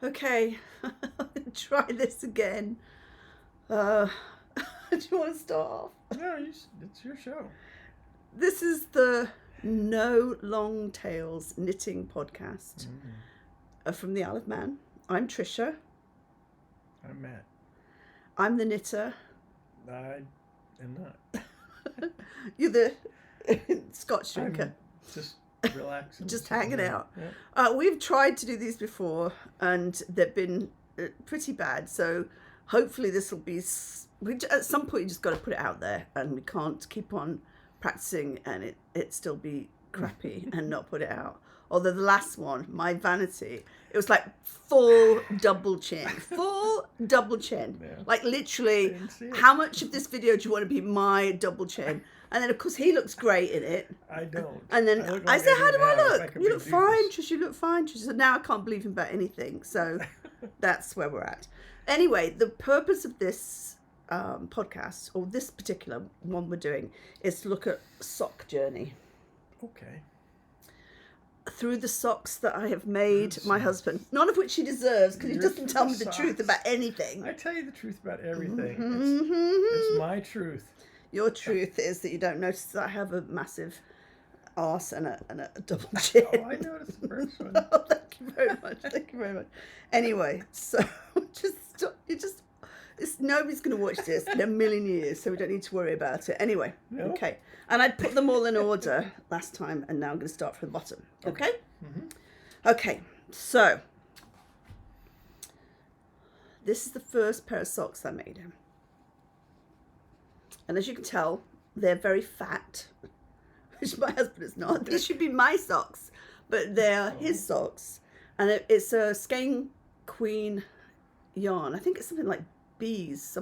Okay, try this again. Do you want to start off? No, it's your show. This is the No Long Tails Knitting Podcast from the Isle of Man. I'm Tricia. I'm Matt. I'm the knitter. I am not. You're the Scotch drinker. I'm just relaxing. Just hanging out. Yeah. We've tried to do these before and they've been pretty bad. So hopefully this will be... at some point you just got to put it out there, and we can't keep on practicing and it still be crappy and not put it out. Although the last one, my vanity, it was like full double chin. Yeah. Like literally, how much of this video do you want to be my double chin? And then of course he looks great in it. I don't. And then I said, how do I look? You look fine, Trish. Trish, you look fine. Trish said, now I can't believe him about anything. So that's where we're at. Anyway, the purpose of this podcast, or this particular one we're doing, is to look at sock journey. Okay. Through the socks that I have made my husband, none of which he deserves because he doesn't tell me the truth about anything. I tell you the truth about everything. Mm-hmm. It's my truth. Your truth is that you don't notice that I have a massive arse and a double chin. Oh, I noticed the first one. Oh, thank you very much. Thank you very much. Anyway, so nobody's going to watch this in a million years, so we don't need to worry about it. Anyway, Nope. Okay. And I'd put them all in order last time, and now I'm going to start from the bottom. Okay? Mm-hmm. Okay, so this is the first pair of socks I made him. And as you can tell, they're very fat, which my husband is not. These should be my socks, but they're his socks. And it's a Skein Queen yarn. I think it's something like bees.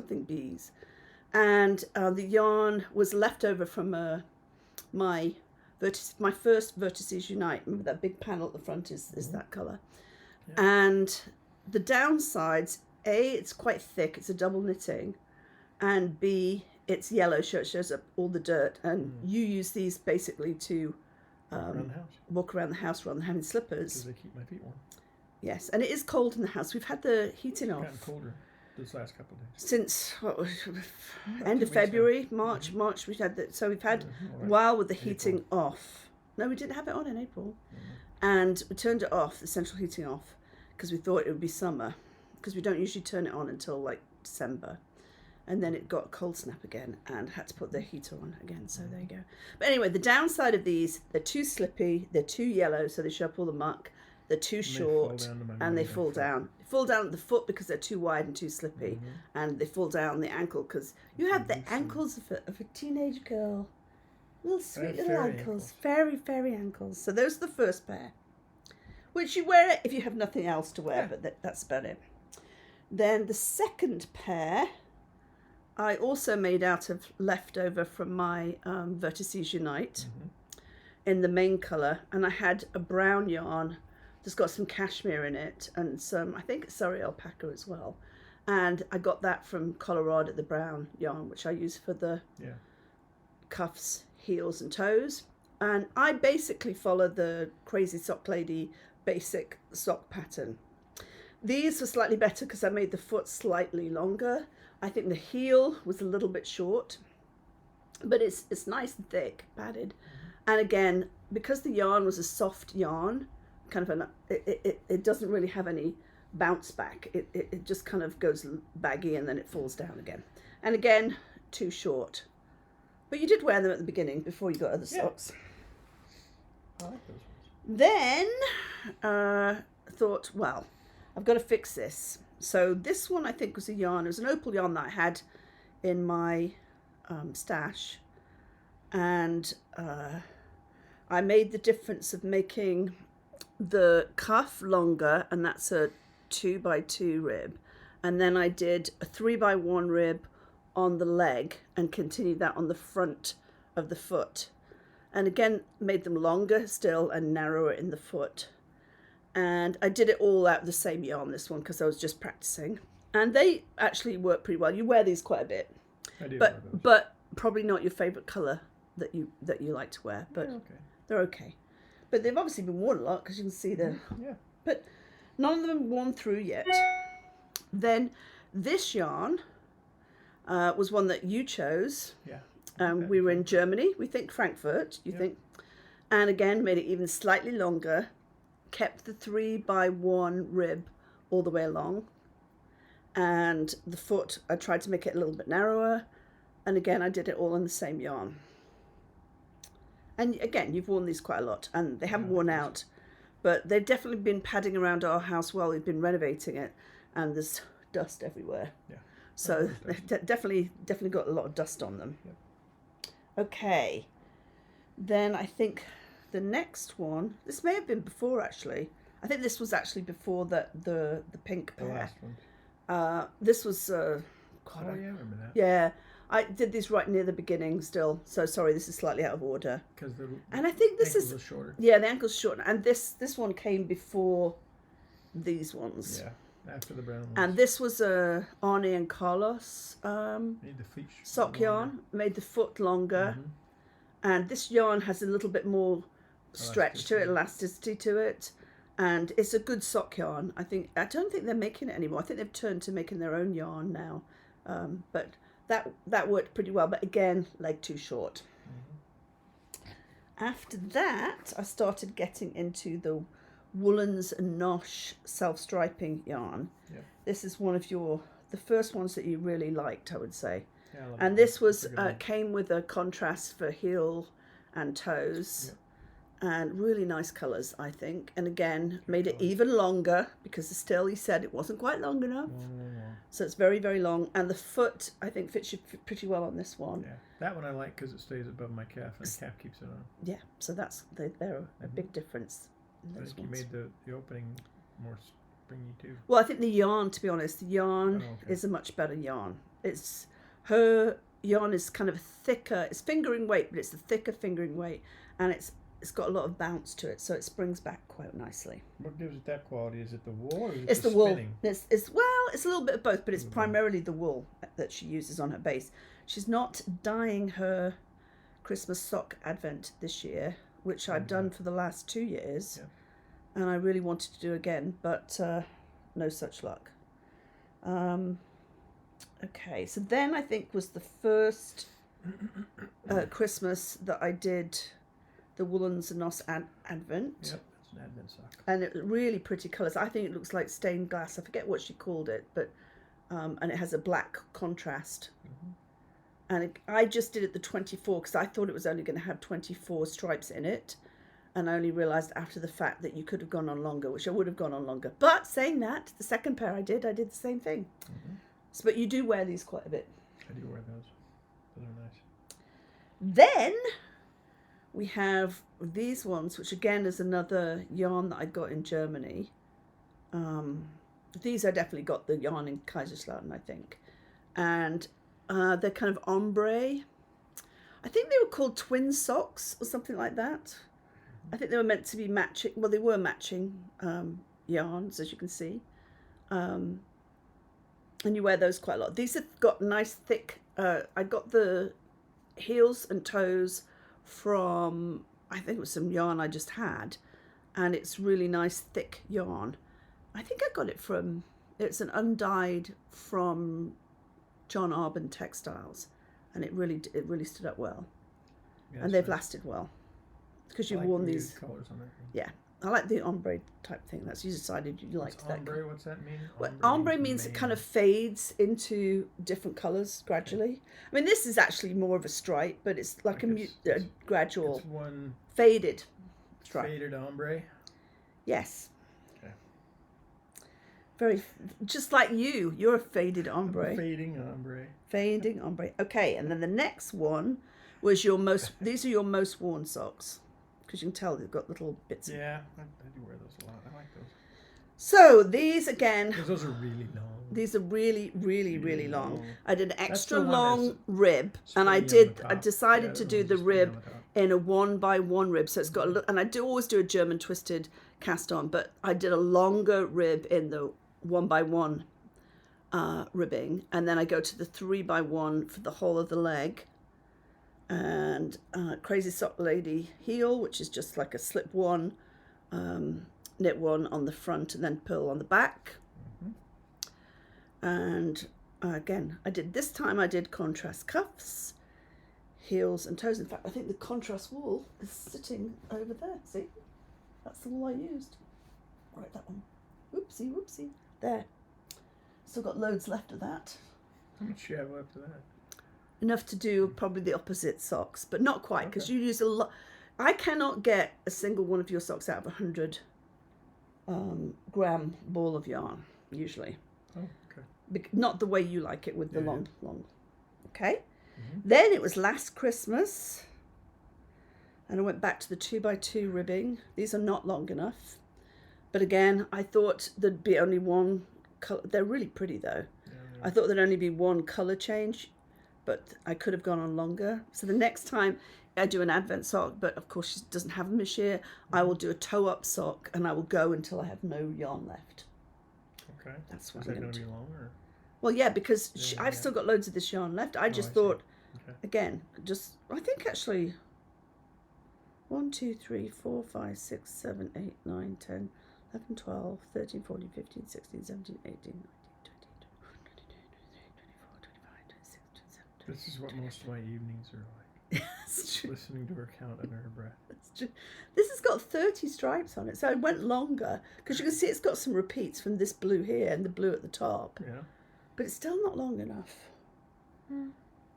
And the yarn was left over from my first Vertices Unite. Remember that big panel at the front is that colour. Yeah. And the downsides, A, it's quite thick. It's a double knitting. And B, it's yellow, so it shows up all the dirt. And you use these basically to walk around the house rather than having slippers. Because they keep my feet warm. Yes, and it is cold in the house. We've had the heating off. It's gotten colder this last couple of days. Since end of February, March. We've had that. So we've had a while with the heating off. No, we didn't have it on in April, and we turned it off, the central heating off, because we thought it would be summer, because we don't usually turn it on until like December, and then it got a cold snap again, and had to put the heater on again. So there you go. But anyway, the downside of these, they're too slippy, they're too yellow, so they show up all the muck. They're too short, and they fall down. They fall down at the foot because they're too wide and too slippy, and they fall down the ankle because you have the ankles of a teenage girl. Little sweet little ankles. Fairy ankles. So those are the first pair, which you wear if you have nothing else to wear, but that's about it. Then the second pair, I also made out of leftover from my Vertices Unite in the main colour, and I had a brown yarn. It's got some cashmere in it and some, I think it's Surrey alpaca as well. And I got that from Colorado, the brown yarn, which I use for the cuffs, heels and toes. And I basically follow the Crazy Sock Lady basic sock pattern. These were slightly better because I made the foot slightly longer. I think the heel was a little bit short, but it's nice and thick, padded. And again, because the yarn was a soft yarn, it doesn't really have any bounce back. It just kind of goes baggy and then it falls down again. And again, too short. But you did wear them at the beginning before you got other socks. I like those ones. Then thought, well, I've got to fix this. So this one I think was a yarn. It was an opal yarn that I had in my stash. And I made the difference of making the cuff longer, and that's a 2x2 rib, and then I did a 3x1 rib on the leg and continued that on the front of the foot, and again made them longer still and narrower in the foot. And I did it all out of the same yarn, this one, because I was just practicing, and they actually work pretty well. You wear these quite a bit. I do, but probably not your favorite color that you like to wear, but they're okay. But they've obviously been worn a lot because you can see the. Yeah. But None of them worn through yet. Then this yarn was one that you chose. Yeah. We were in Germany. We think Frankfurt. You Yep. think, and again made it even slightly longer. Kept the 3x1 rib all the way along, and the foot I tried to make it a little bit narrower, and again I did it all in the same yarn. And again, you've worn these quite a lot, and they haven't worn out, but they've definitely been padding around our house while we've been renovating it, and there's dust everywhere. Yeah. So they've definitely got a lot of dust on them. Yep. Okay, then I think the next one, this may have been before actually. I think this was actually before the pink The pair. last one. This was Oh, yeah, I remember that. yeah. I did these right near the beginning still. So sorry, this is slightly out of order. Because the And I think this ankles is are shorter. yeah, the ankle's short, and this one came before these ones. Yeah, after the brown ones. And this was Arnie and Carlos Made the feet sock longer. yarn, made the foot longer, Mhm. and this yarn has a little bit more stretch to it, elasticity to it, and it's a good sock yarn. I don't think they're making it anymore. I think they've turned to making their own yarn now, but that worked pretty well. But again, leg too short. After that, I started getting into the Woolens and Nosh self-striping yarn. Yeah. This is one of the first ones that you really liked, I would say. Yeah, I love And that this one. was That's a good one. came with a contrast for heel and toes, and really nice colours, I think. And again, made it colours. even longer because still he said it wasn't quite long enough. No. So it's very, very long, and the foot I think fits you pretty well on this one. Yeah, that one I like because it stays above my calf and the calf keeps it on. Yeah, so they're a big difference. in I those think you ones. made the opening more springy too. Well, I think the yarn, to be honest, the yarn Oh, okay. is a much better yarn. Her yarn is kind of thicker. It's fingering weight, but it's a thicker fingering weight, and it's got a lot of bounce to it, so it springs back quite nicely. What gives it that quality? Is it the wool or is it It's the the wool. spinning? It's a little bit of both, but it's primarily the wool that she uses on her base. She's not dyeing her Christmas sock advent this year, which I've done for the last 2 years, and I really wanted to do again, but no such luck. Okay, so then I think was the first Christmas that I did the Woolens and Nos Advent. Yep, it's an advent sock. And it was really pretty colours. I think it looks like stained glass. I forget what she called it, but and it has a black contrast. And I just did it the 24 because I thought it was only going to have 24 stripes in it, and I only realised after the fact that you could have gone on longer, which I would have gone on longer. But saying that, the second pair I did the same thing. So, but you do wear these quite a bit. I do wear those. Those are nice. Then we have these ones, which again is another yarn that I got in Germany. These I definitely got the yarn in Kaiserslautern, I think. And they're kind of ombre. I think they were called twin socks or something like that. I think they were meant to be matching. Well, they were matching yarns, as you can see. And you wear those quite a lot. These have got nice thick, I got the heels and toes from, I think it was some yarn I just had, and it's really nice thick yarn. I think I got it from, it's an undyed from John Arbon Textiles, and it really stood up well. Yeah, And they've lasted well because you've worn these. Colors on it. Yeah, I like the ombre type thing. That's you decided you liked that. Ombre, what's that mean? Well, ombre means it kind of fades into different colours gradually. I mean, this is actually more of a stripe, but it's like a gradual It's one faded stripe. faded ombre. Yes. Okay. Very, just like you. You're a faded ombre. Fading ombre. Fading ombre. Okay, and then the next one was your most. These are your most worn socks, because you can tell they've got little bits. Yeah, I do wear those a lot. I like those. So these again. Because those are really long. These are really, really, really long. I did an extra the one long that's rib, and I springy on the I top. decided Yeah, to the do one's the just springy rib on the top. in a 1x1 rib. So it's got a look, and I do always do a German twisted cast on, but I did a longer rib in the 1x1 ribbing, and then I go to the 3x1 for the whole of the leg, and Crazy Sock Lady heel, which is just like a slip one, knit one on the front and then purl on the back. And again, I did contrast cuffs, heels and toes. In fact, I think the contrast wool is sitting over there. See, that's the wool I used. Right, that one. Whoopsie. There. Still got loads left of that. How much do you have left of that? Enough to do probably the opposite socks, but not quite, because you use a lot. I cannot get a single one of your socks out of 100 gram ball of yarn, usually. Oh, okay. Not the way you like it with the long. Okay. Then it was last Christmas, and I went back to the 2x2 ribbing. These are not long enough, but again, I thought there'd be only one color. They're really pretty though. I thought there'd only be one color change, but I could have gone on longer. So the next time I do an advent sock, but of course she doesn't have them this year, I will do a toe up sock, and I will go until I have no yarn left. Okay. That's what Is that going to be long or? Well, yeah, because I've still got loads of this yarn left. I just thought, again, I think actually 1, 2, 3, 4, 5, 6, 7, 8, 9, 10, 11, 12, 13, 14, 15, 16, 17, 18, 19, 20, 21, 22, 23, 24, 25, 26, 27, 28. This is what most of my evenings are like. It's true. Listening to her count under her breath. It's true. This has got 30 stripes on it, so I went longer because you can see it's got some repeats from this blue here and the blue at the top. Yeah. But it's still not long enough.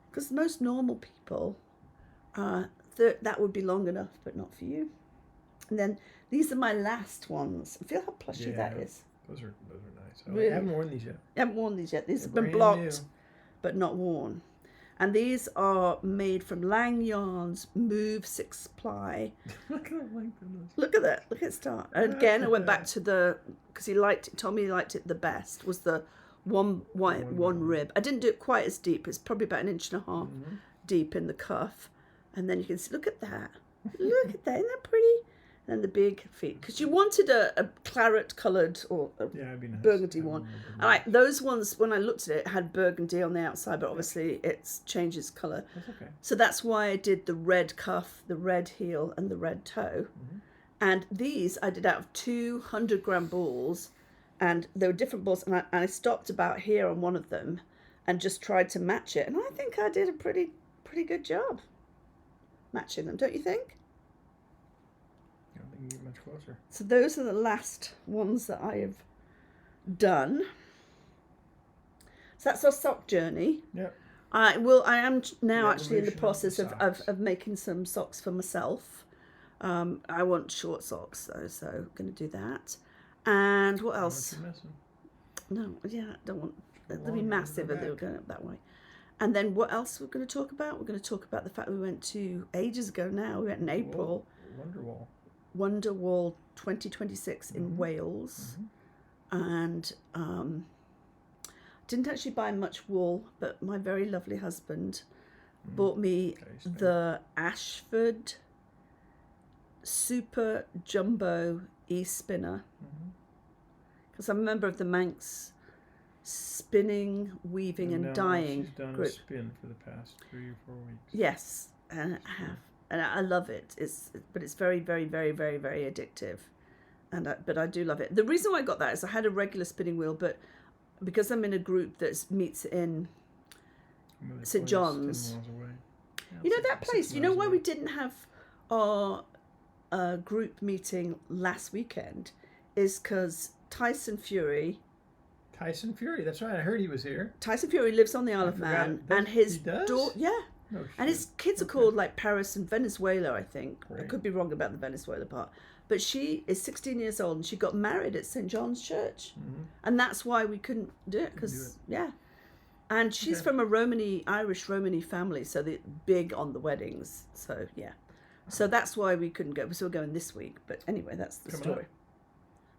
Because most normal people, that would be long enough, but not for you. And then these are my last ones. Feel how plushy that is. Those are nice. Really? I haven't worn these yet. I haven't worn these yet. These have They're been brand blocked, new. but not worn. And these are made from Lang Yarn's Move 6 ply. Look at the length of this. Look at that. Look at start. And again, I went back to because told me he liked it the best, was the one rib. I didn't do it quite as deep. It's probably about 1.5 inches deep in the cuff. And then you can see, look at that. Look at that. Isn't that pretty? And then the big feet. Because you wanted a claret coloured or a burgundy one. And those ones, when I looked at it, had burgundy on the outside, but obviously it changes colour. That's okay. So that's why I did the red cuff, the red heel, and the red toe. And these I did out of 200 gram balls. And there were different balls, and I stopped about here on one of them and just tried to match it. And I think I did a pretty good job matching them, don't you think? I don't think you can get much closer. So those are the last ones that I have done. So that's our sock journey. Yeah. I am now actually in the process of making some socks for myself. I want short socks though, so I'm going to do that. And what else? No, yeah, I don't want them to be massive if they were going up that way. And then what else we're going to talk about? We're going to talk about the fact we went to ages ago now. We went in April. Wonderwall 2026 in Wales. And didn't actually buy much wool, but my very lovely husband bought me the Ashford Super Jumbo e-spinner. Because I'm a member of the Manx spinning, weaving and dyeing she's done group. A spin for the past 3 or 4 weeks. Yes, and I have. And I love it. But it's very, very, very, very, very addictive. But I do love it. The reason why I got that is I had a regular spinning wheel, but because I'm in a group that meets in St. John's. 10 miles away. Yeah, you know that place? You know why we didn't have our group meeting last weekend? Is because Tyson Fury, that's right. I heard he was here. Tyson Fury lives on the Isle of Man, and his daughter, and his kids are called like Paris and Venezuela, I think. Great. I could be wrong about the Venezuela part, but she is 16 years old and she got married at St. John's Church, and that's why we couldn't do it because and she's from a Irish Romany family, so they're big on the weddings. So so that's why we couldn't go. So we're going this week, but anyway, that's the story.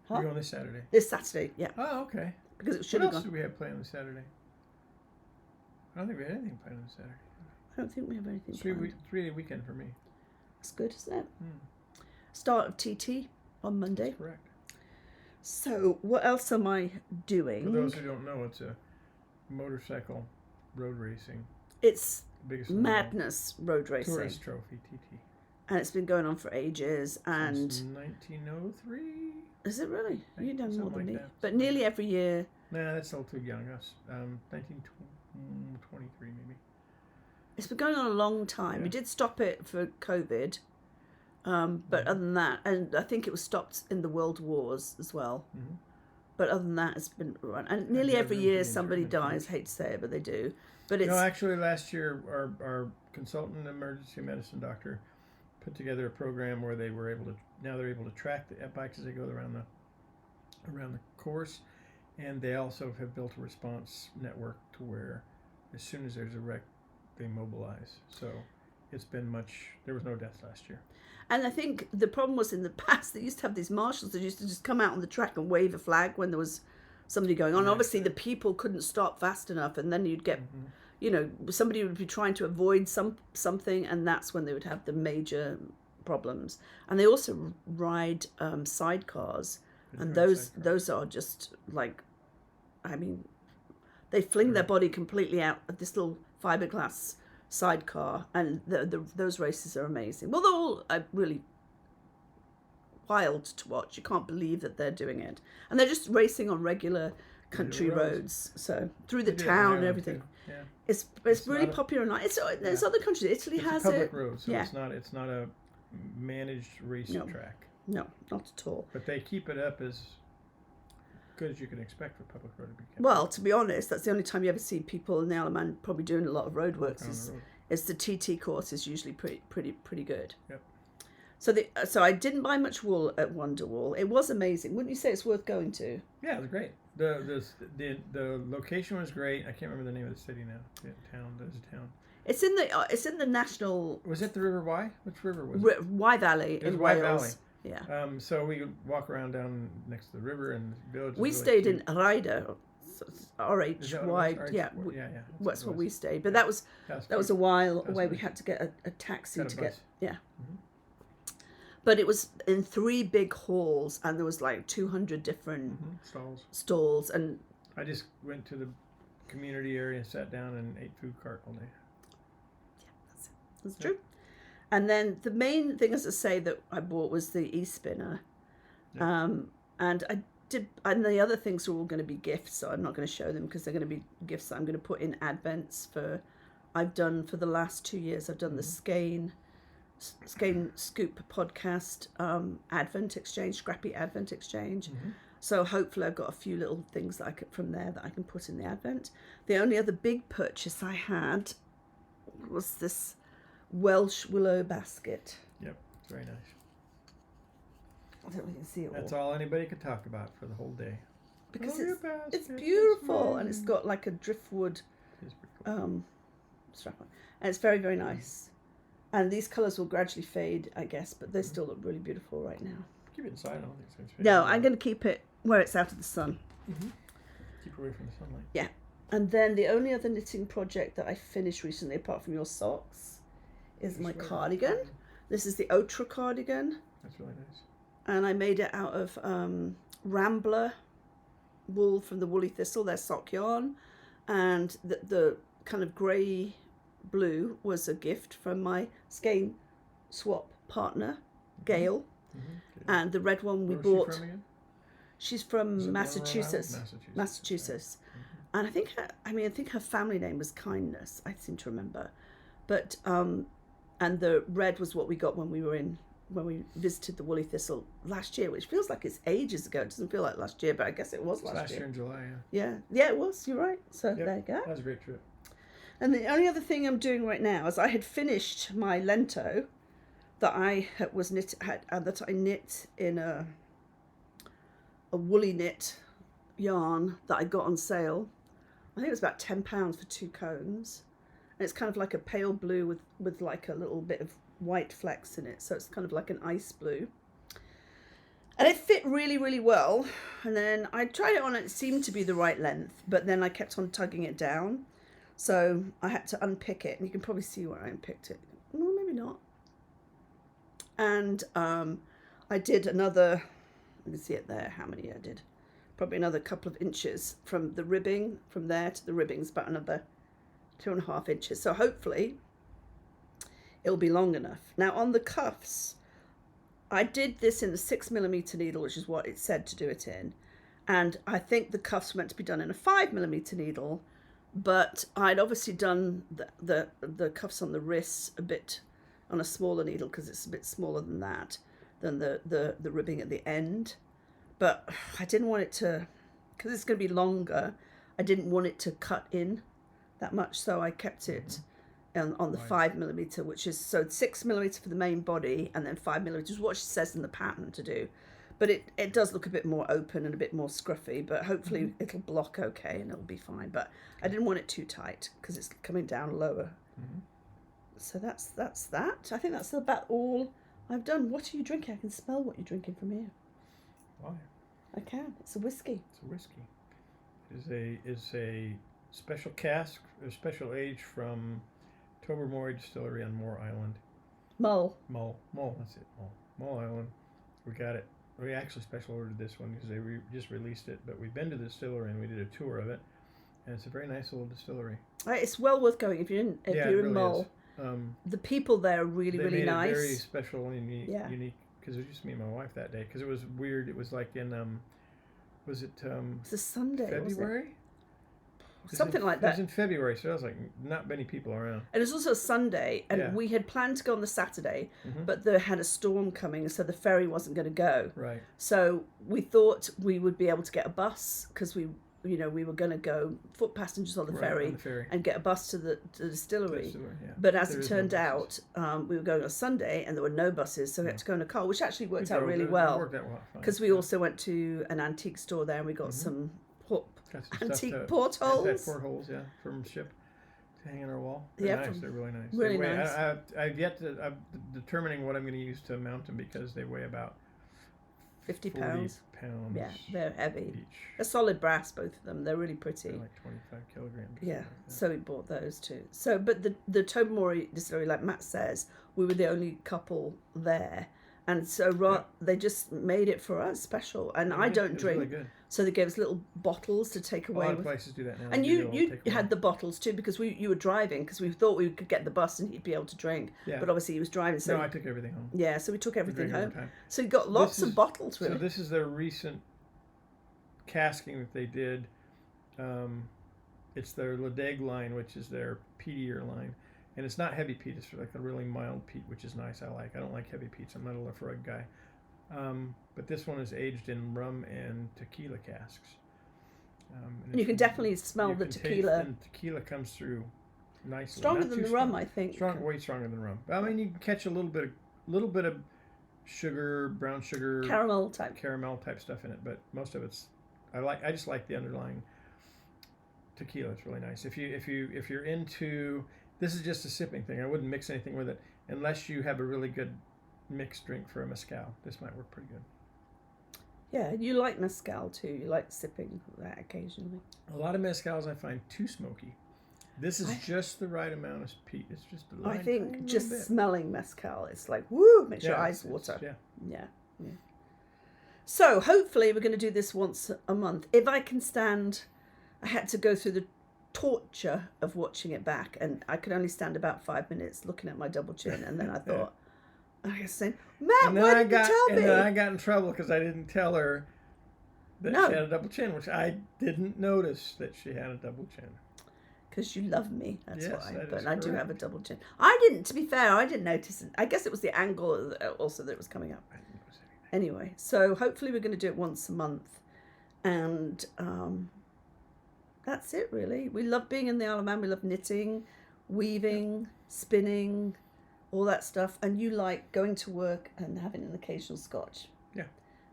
We're going this Saturday. This Saturday, yeah. Oh, okay. Because it should have gone. What else do we have planned on Saturday? I don't think we had anything planned on Saturday. I don't think we have anything planned. 3-day weekend for me. That's good, isn't it? Start of TT on Monday. That's correct. So, what else am I doing? For those who don't know, it's a motorcycle road racing. It's biggest madness road racing. Tourist trophy, TT. and it's been going on for ages. And Since 1903. Is it really? You know more Something than like me. that. But nearly every year. Nah, that's still too young. Us, 1923 maybe. It's been going on a long time. Yeah. We did stop it for COVID. But other than that, and I think it was stopped in the World Wars as well. Mm-hmm. But other than that, it's been run. And nearly every year somebody dies. Hate to say it, but they do. But it's... No, actually, last year, our consultant emergency medicine doctor put together a program where they're able to track the bikes as they go around the course, and they also have built a response network to where as soon as there's a wreck, they mobilize. So it's been there was no deaths last year. And I think the problem was in the past, they used to have these marshals that used to just come out on the track and wave a flag when there was somebody going on. Obviously, the people couldn't stop fast enough, and then you'd get, somebody would be trying to avoid something, and that's when they would have the major problems. And they also ride sidecars, and those are just like, I mean, they fling their body completely out of this little fiberglass sidecar, and those races are amazing. Well, they're all really wild to watch. You can't believe that they're doing it, and they're just racing on regular country roads, so through the town and everything. Yeah. It's really popular. There's other countries. Italy has a public it. road, so it's not a managed race track. No, not at all. But they keep it up as good as you can expect for public road to be kept. Well, to be honest, that's the only time you ever see people in the Isle of Man probably doing a lot of road works. Is the TT course is usually pretty good. Yep. So I didn't buy much wool at Wonderwall. It was amazing. Wouldn't you say it's worth going to? Yeah, it was great. The location was great. I can't remember the name of the city now. There's a town. It's in the national. Was it the River Wye? Which river was it? Wye Valley in Wye Wales. Valley. Yeah. So we would walk around down next to the river, and the village. We stayed in Ryder. RHY. Yeah. That's where we stayed. But that was a while away. We had to get a taxi to get. Yeah. Mm-hmm. But it was in 3 big halls, and there was like 200 different stalls. And I just went to the community area, sat down, and ate food cart all day. Yeah, that's true. And then the main thing, as I say, that I bought was the e-spinner. Yeah. And the other things are all going to be gifts, so I'm not going to show them because they're going to be gifts that I'm going to put in Advents I've done for the last 2 years. I've done the Skein Scoop podcast Advent Exchange, Scrappy Advent Exchange. Mm-hmm. So hopefully I've got a few little things that from there that I can put in the Advent. The only other big purchase I had was this Welsh willow basket. Yep, it's very nice. I don't know if you can see it all. That's all anybody could talk about for the whole day. Because it's beautiful, and it's got like a driftwood strap on. And it's very, very nice. And these colours will gradually fade, I guess, but they still look really beautiful right now. Keep it inside, I don't think so. No, I'm going to keep it where it's out of the sun. Mm-hmm. Keep away from the sunlight. Yeah. And then the only other knitting project that I finished recently, apart from your socks, is my cardigan. This is the Otra cardigan. That's really nice. And I made it out of Rambler wool from the woolly Thistle, their sock yarn. And the kind of grey blue was a gift from my skein swap partner, Gail. Mm-hmm. And the red one we bought. Where is she from again? She's from Massachusetts. Massachusetts. Mm-hmm. And I think her family name was Kindness, I seem to remember. But and the red was what we got when we visited the woolly Thistle last year, which feels like it's ages ago. It doesn't feel like last year, but I guess it was last year. In July, yeah. Yeah, it was. You're right. So there you go. That was a great trip. And the only other thing I'm doing right now is I had finished my Lento that I knit in a woolly knit yarn that I got on sale. I think it was about £10 for 2 cones. And it's kind of like a pale blue with like a little bit of white flecks in it. So it's kind of like an ice blue. And it fit really, really well. And then I tried it on, and it seemed to be the right length. But then I kept on tugging it down. So I had to unpick it. And you can probably see where I unpicked it. No, maybe not. And I did another, you can see it there, how many I did. Probably another couple of inches from the ribbing, from there to the ribbings, about another 2.5 inches. So hopefully it'll be long enough. Now on the cuffs, I did this in the 6mm needle, which is what it said to do it in. And I think the cuffs were meant to be done in a 5mm needle, but I'd obviously done the cuffs on the wrists a bit on a smaller needle because it's a bit smaller than that, than the ribbing at the end. But I didn't want it to, because it's going to be longer, I didn't want it to cut in that much, so I kept it on the 5mm, which is, so 6mm for the main body, and then 5mm is what she says in the pattern to do. But it does look a bit more open and a bit more scruffy, but hopefully it'll block okay and it'll be fine. But I didn't want it too tight because it's coming down lower. So that's that. I think that's about all I've done. What are you drinking? I can smell what you're drinking from here. Why? I can. It's a whiskey. It's a whiskey. It's a special cask, a special age from Tobermory Distillery on Moore Island. Mull, that's it. Mull Island. We got it. We actually special ordered this one because they just released it, but we've been to the distillery and we did a tour of it, and it's a very nice little distillery. It's well worth going if you're in really Mull. The people there are really they nice. It very special and unique because it was just me and my wife that day because it was weird. It was like in was it it's a Sunday, February? Something like that. It was in February, so I was like, not many people around. And it was also a Sunday, and we had planned to go on the Saturday, but they had a storm coming, so the ferry wasn't going to go. Right. So we thought we would be able to get a bus because we were going to go foot passengers on the ferry and get a bus to the distillery. But as it turned out, we were going on a Sunday and there were no buses, so we had to go in a car, which actually worked out really well because we also went to an antique store there and we got some antique portholes. Portholes, from ship to hang on our wall. They're nice. They're really nice. Really nice. I'm determining what I'm going to use to mount them because they weigh about 50 pounds. Yeah, each. they're heavy. They're solid brass, both of them. They're really pretty. They're like 25 kilograms. Yeah, so we bought those too. So, but the Tobermory distillery, like Matt says, we were the only couple there. And so they just made it for us special. And I don't drink. Really good. So they gave us little bottles to take away. A lot of places do that now. And you had the bottles too because you were driving because we thought we could get the bus and he'd be able to drink. Yeah. But obviously he was driving. So no, I took everything home. Yeah, so we took everything home. So you got lots of bottles really. So this is their recent casking that they did. It's their Ledeg line, which is their peatier line. And it's not heavy peat, it's like a really mild peat, which is nice. I don't like heavy peats. I'm not a Laphroaig guy. But this one is aged in rum and tequila casks. And you can definitely smell the tequila. And tequila comes through nicely. Stronger than the rum, I think. Way stronger than rum. I mean, you can catch a little bit of sugar, brown sugar, caramel type stuff in it, but most of it's I just like the underlying tequila. It's really nice. If you're into, this is just a sipping thing. I wouldn't mix anything with it unless you have a really good mixed drink for a mezcal. This might work pretty good. Yeah, you like mezcal too. You like sipping that occasionally. A lot of mezcals I find too smoky. This is just the right amount of peat. It's just the right. I think just smelling mezcal, it's like woo, makes your eyes water. Yeah. So hopefully we're going to do this once a month. If I can stand, I had to go through the torture of watching it back, and I could only stand about 5 minutes looking at my double chin, and then I thought, I was saying, Matt, why didn't you tell me? And then I got in trouble because I didn't tell her that she had a double chin, which I didn't notice that she had a double chin. Because you love me, that's why. But I do have a double chin. To be fair, I didn't notice it. I guess it was the angle also that it was coming up. I didn't notice anything. Anyway, so hopefully we're going to do it once a month. And that's it, really. We love being in the Isle of Man. We love knitting, weaving, spinning, all that stuff. And you like going to work and having an occasional scotch. Yeah.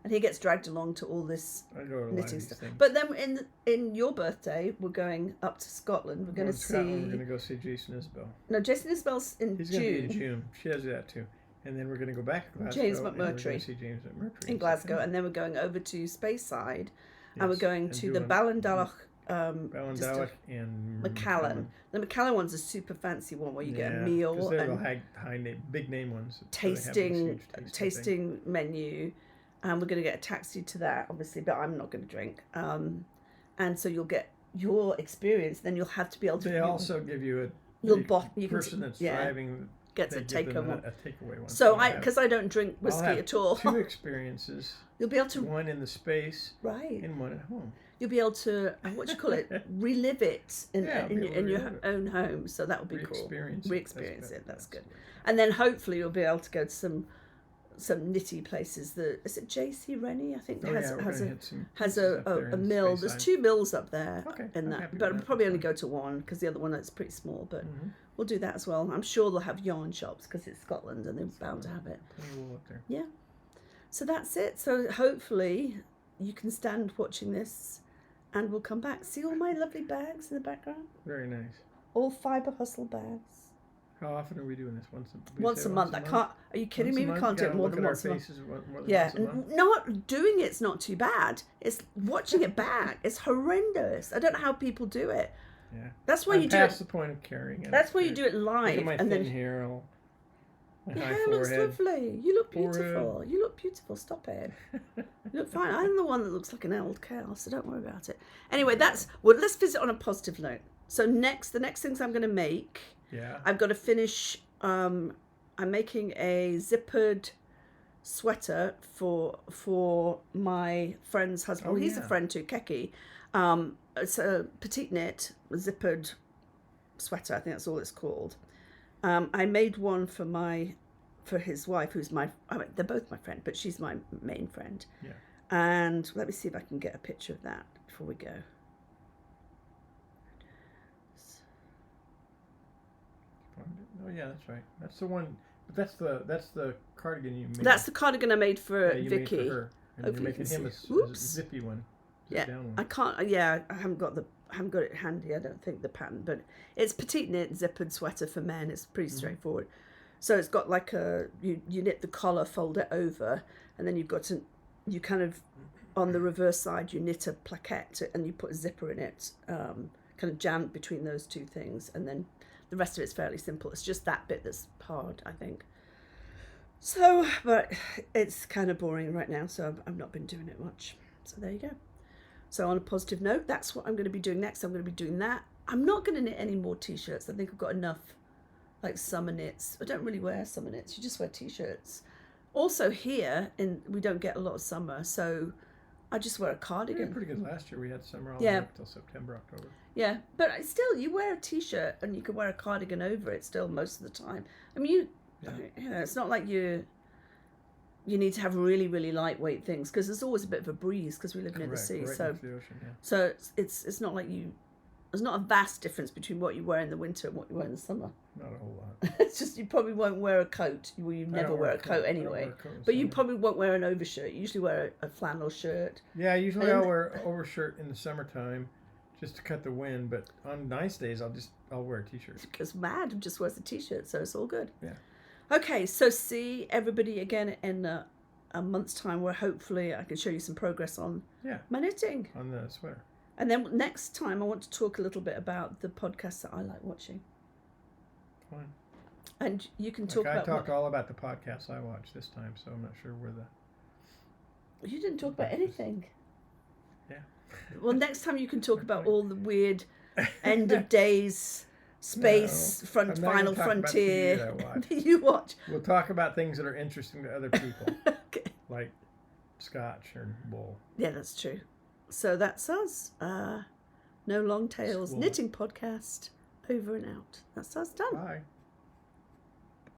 And he gets dragged along to all this knitting stuff. But then in your birthday, we're going up to Scotland. We're going to see... We're going to go see Jason Isbell. No, Jason Isbell's in June. He's going to be in June. She does that too. And then we're going to go back to Glasgow. James McMurtry. And we're going to see James McMurtry. In Glasgow. And then we're going over to Speyside. And we're going to the Ballandalloch and Macallan. The Macallan one's a super fancy one where you get a meal. Because they're the high name, big name ones. Tasting menu. And we're going to get a taxi to that, obviously, but I'm not going to drink. And so you'll get your experience. Then you'll have to be able to... They also give you a little person that's driving gets They a give them one. a takeaway one. So because I don't drink whiskey I'll have at all, 2 experiences. you'll be able to One in the space, right. and one at home. You'll be able to relive it in your own home. So that would be cool. Re-experience it. That's good. And then hopefully you'll be able to go to some nitty places. Is it J.C. Rennie? I think has a mill. There's 2 mills up there in that, but I'll probably only go to one because the other one is pretty small. But we'll do that as well. I'm sure they'll have yarn shops because it's Scotland and they're bound to have it. Yeah. So that's it. So hopefully you can stand watching this, and we'll come back. See all my lovely bags in the background. Very nice. All Fibre Hustle bags. How often are we doing this? Once a month. I can't. Are you kidding me? We can't do it more than once a month. Yeah, not doing it's not too bad. It's watching it back. It's horrendous. I don't know how people do it. Yeah, that's why you do it. Past the point of caring it. That's why you do it live. Look at my and thin then hair. Your hair looks lovely. You look beautiful. You look beautiful. Stop it. You look fine. I'm the one that looks like an old cow, so don't worry about it. Anyway, let's visit on a positive note. So the next things I'm going to make. Yeah. I've got to finish. I'm making a zippered sweater for my friend's husband. Well, he's a friend too, Keki. It's a Petit knit zippered sweater. I think that's all it's called. I made one for his wife, who's they're both my friend, but she's my main friend. Yeah. And let me see if I can get a picture of that before we go. Oh yeah, that's right. That's the one. But that's the cardigan you made. That's the cardigan I made for Vicky. Made for her. And you're making him a zippy one. Down one. I can't. Yeah, I haven't got it handy. I don't think the pattern, but it's petite knit zippered sweater for men. It's pretty straightforward. So it's got like you knit the collar, fold it over, and then you kind of on the reverse side you knit a plaquette and you put a zipper in it, kind of jammed between those 2 things, and then the rest of it's fairly simple. It's just that bit that's hard, I think. So, but it's kind of boring right now, so I've not been doing it much. So there you go. So on a positive note, that's what I'm going to be doing next. I'm going to be doing that. I'm not going to knit any more t-shirts. I think I've got enough like summer knits. I don't really wear summer knits. You just wear t-shirts. Also here, we don't get a lot of summer, so I just wear a cardigan. We were pretty good last year. We had summer all the way up till September, October. Yeah, but still, you wear a t-shirt and you can wear a cardigan over it still most of the time. I mean, it's not like you need to have really, really lightweight things because there's always a bit of a breeze because we live near the sea. So, the ocean, so it's not like there's not a vast difference between what you wear in the winter and what you wear in the summer. Not a whole lot. It's just you probably won't wear a coat. You never wear a coat anyway. But you probably won't wear an overshirt. You usually wear a flannel shirt. Yeah, usually I'll wear an overshirt in the summertime just to cut the wind. But on nice days, I'll wear a t-shirt. Because Mad just wears a t-shirt, so it's all good. Yeah. Okay, so see everybody again in a month's time where hopefully I can show you some progress on my knitting. On the sweater. And then next time I want to talk a little bit about the podcasts that I like watching. Fine. And you can talk about... I talk all about the podcasts I watch this time, so I'm not sure where the... You didn't talk about anything. Yeah. Well, next time you can talk about all the weird end of days... Final Frontier you watch. We'll talk about things that are interesting to other people. Okay. Like Scotch or wool. Yeah, that's true. So that's us. No Long Tails Knitting Podcast. Over and out. That's us done. Bye.